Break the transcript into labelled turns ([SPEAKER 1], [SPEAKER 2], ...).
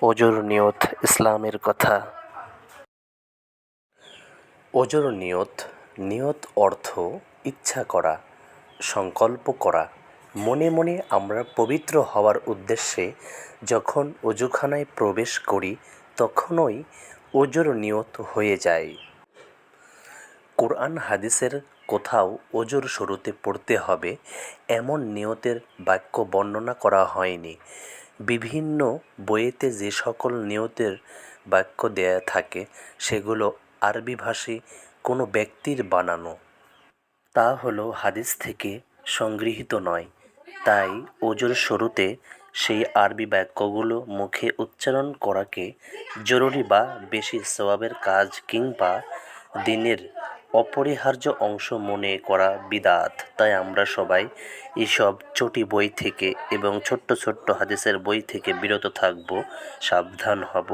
[SPEAKER 1] ওজোর নিয়ত ইসলামের কথা। ওজোর নিয়ত, নিয়ত অর্থ ইচ্ছা করা, সংকল্প করা। মনে মনে আমরা পবিত্র হওয়ার উদ্দেশ্যে যখন অজুখানায় প্রবেশ করি তখনই ওজোর নিয়ত হয়ে যায়। কোরআন হাদিসের কোথাও ওজোর শুরুতে পড়তে হবে এমন নিয়তের বাক্য বর্ণনা করা হয়নি। বিভিন্ন বইয়েতে যে সকল নিয়তের বাক্য দেয়া থাকে সেগুলো আরবিভাষী কোনো ব্যক্তির বানানো, তা হলো হাদিস থেকে সংগৃহীত নয়। তাই ওজোর শুরুতে সেই আরবি বাক্যগুলো মুখে উচ্চারণ করাকে জরুরি বা বেশি সওয়াবের কাজ কিংবা দ্বীনের অপরিহার্য অংশ মনে করা বিদআত। তাই আমরা সবাই এসব চটি বই থেকে এবং ছোট্ট ছোট্ট হাদিসের বই থেকে বিরত থাকব, সাবধান হব।